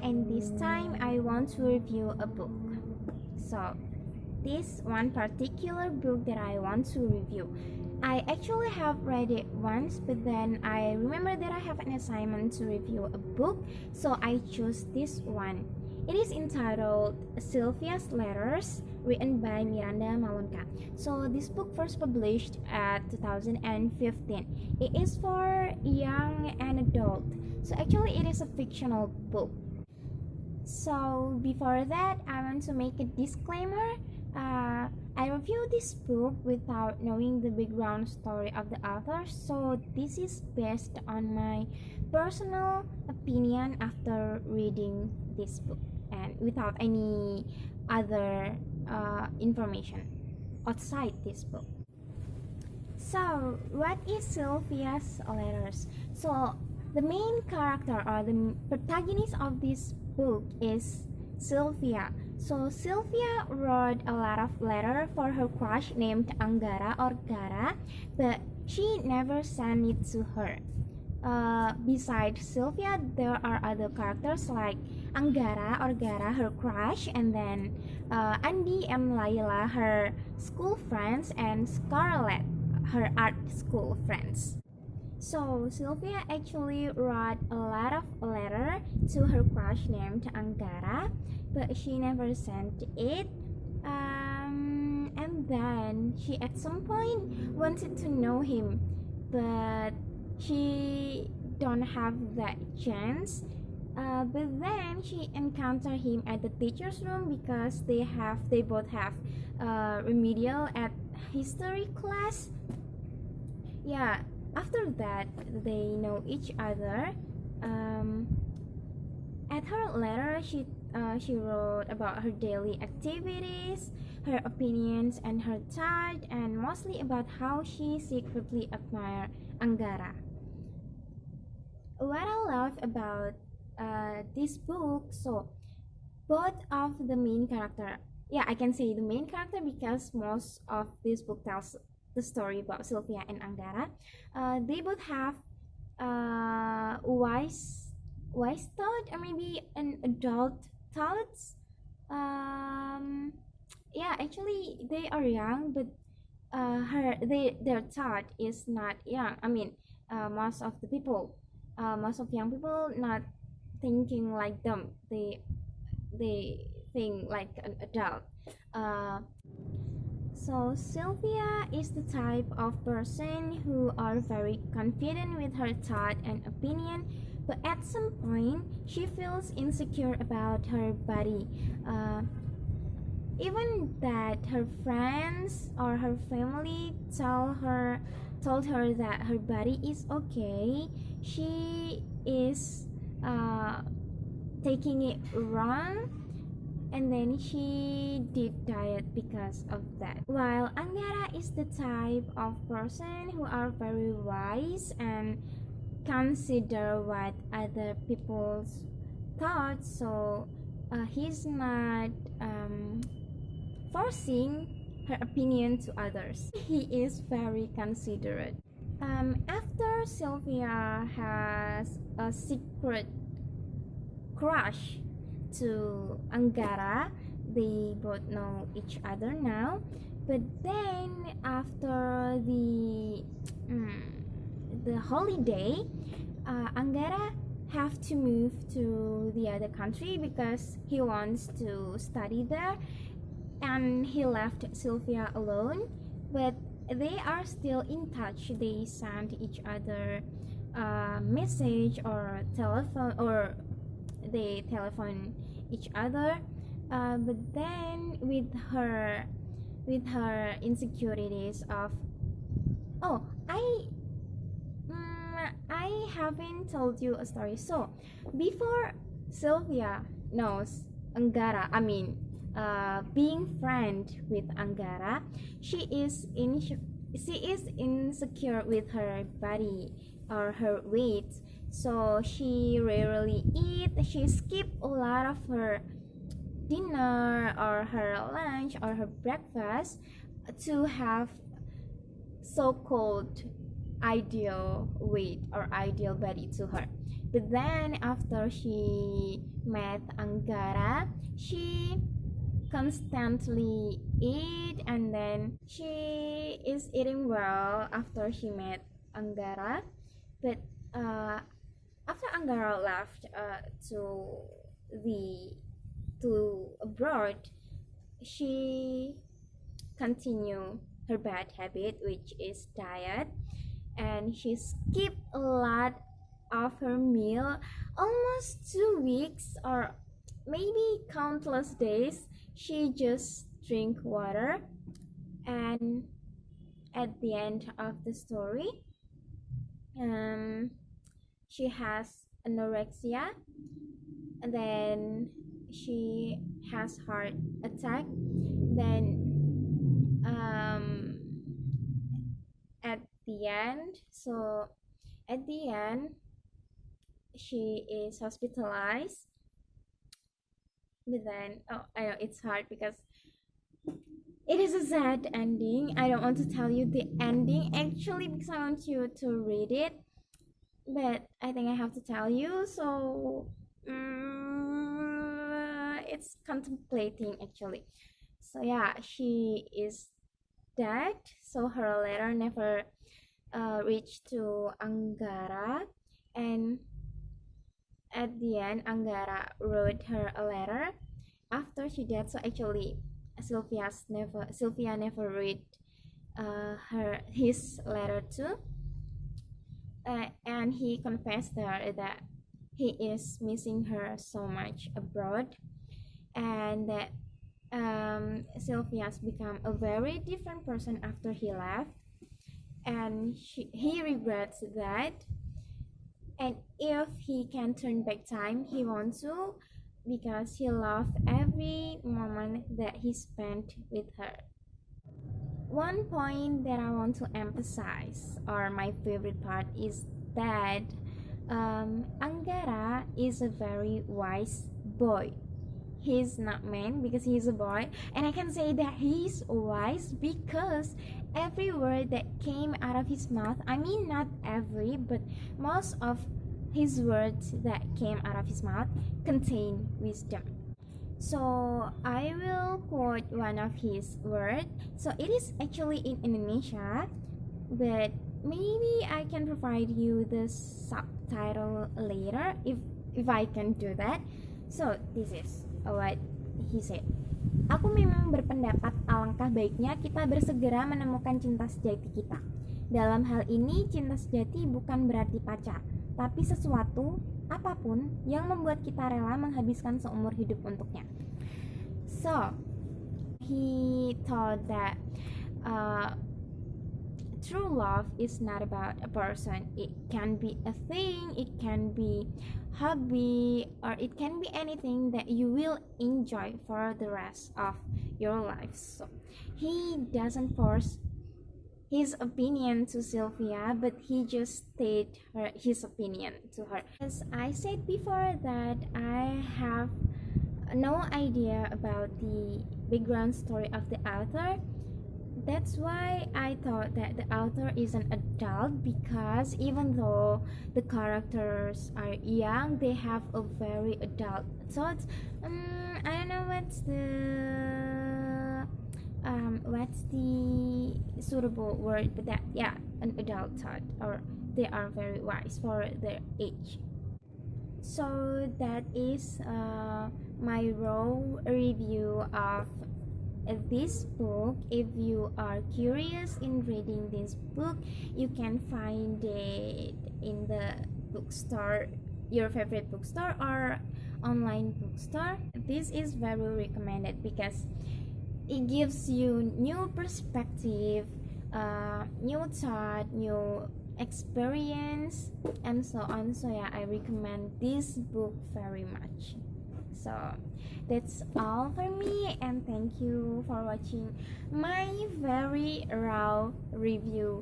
and this time I want to review a book. So, this one particular book that I want to review. I actually have read it once, but then I remember that I have an assignment to review a book, so I chose this one. It is entitled Sylvia's Letters, written by Miranda Malonka. So this book first published at 2015. It is for young and adult. So actually it is a fictional book. So before that, I want to make a disclaimer. I reviewed this book without knowing the background story of the author, so this is based on my personal opinion after reading this book and without any other information outside this book. So, what is Sylvia's Letters? So, the main character or the protagonist of this book is Sylvia. So Sylvia wrote a lot of letters for her crush named Anggara or Gara, but she never sent it to her. Besides Sylvia, there are other characters like Anggara or Gara, her crush, and then Andi and Laila, her school friends, and Scarlett, her art school friends. So Sylvia actually wrote a lot of letters to her crush named Anggara, but she never sent it. And then she at some point wanted to know him, but she don't have that chance. But then she encountered him at the teacher's room because they both have remedial at history class. Yeah. After that, they know each other. At her letter, she wrote about her daily activities, her opinions, and her thought, and mostly about how she secretly admired Anggara. What I love about this book, so both of the main character, yeah, I can say the main character because most of this book tells the story about Sylvia and Anggara. They both have wise thought or maybe an adult thoughts. Yeah, actually they are young, but their thought is not young. I mean, most of young people not thinking like them. They think like an adult. So Sylvia is the type of person who are very confident with her thought and opinion, but at some point she feels insecure about her body. Even that her friends or her family told her that her body is okay, she is taking it wrong, and then she did diet because of that. While Anggara is the type of person who are very wise and consider what other people's thoughts, so he's not forcing her opinion to others. He is very considerate. After Sylvia has a secret crush to Anggara, they both know each other now. But then after the holiday, Anggara have to move to the other country because he wants to study there, and he left Sylvia alone. But they are still in touch. They send each other message or telephone, or they telephone each other, but then with her insecurities of I haven't told you a story. So before Sylvia knows Anggara, I mean being friend with Anggara, she is insecure with her body or her weight. So she rarely eat. She skip a lot of her dinner or her lunch or her breakfast to have so-called ideal weight or ideal body to her. But then after she met Anggara, she constantly eat, and then she is eating well after she met Anggara. But after Anggara left to the to abroad, she continue her bad habit, which is diet, and she skipped a lot of her meal, almost 2 weeks or maybe countless days. She just drink water, and at the end of the story, um, she has anorexia, and then she has heart attack. Then at the end, so at the end, she is hospitalized. But then, oh, I know it's hard because it is a sad ending. I don't want to tell you the ending actually because I want you to read it, but I think I have to tell you. So it's contemplating actually. So yeah, she is dead. So her letter never reached to Anggara, and at the end, Anggara wrote her a letter after she died. So actually, Sylvia never read his letter too, and he confessed her that he is missing her so much abroad, and that Sylvia's become a very different person after he left, and he regrets that. And if he can turn back time, he wants to, because he loved every moment that he spent with her. One point that I want to emphasize, or my favorite part, is that Anggara is a very wise boy. He's not man because he's a boy, and I can say that he's wise because every word that came out of his mouth, I mean not every, but most of his words that came out of his mouth contain wisdom. So I will quote one of his words. So it is actually in Indonesia, but maybe I can provide you the subtitle later if I can do that. So this is what he said. Aku memang berpendapat alangkah baiknya kita bersegera menemukan cinta sejati kita. Dalam hal ini, cinta sejati bukan berarti pacar, tapi sesuatu, apapun, yang membuat kita rela menghabiskan seumur hidup untuknya. So, he thought that true love is not about a person. It can be a thing, it can be hobby, or it can be anything that you will enjoy for the rest of your life. So, he doesn't force his opinion to Sylvia, but he just stated his opinion to her. As I said before, that I have no idea about the background story of the author. That's why I thought that the author is an adult, because even though the characters are young, they have a very adult thoughts. I don't know what's the suitable word, but that, yeah, an adult thought, or they are very wise for their age. So that is my raw review of this book. If you are curious in reading this book, you can find it in the bookstore, your favorite bookstore or online bookstore. This is very recommended because it gives you new perspective, new thought, new experience, and so on. So yeah, I recommend this book very much. So that's all for me, and thank you for watching my very raw review.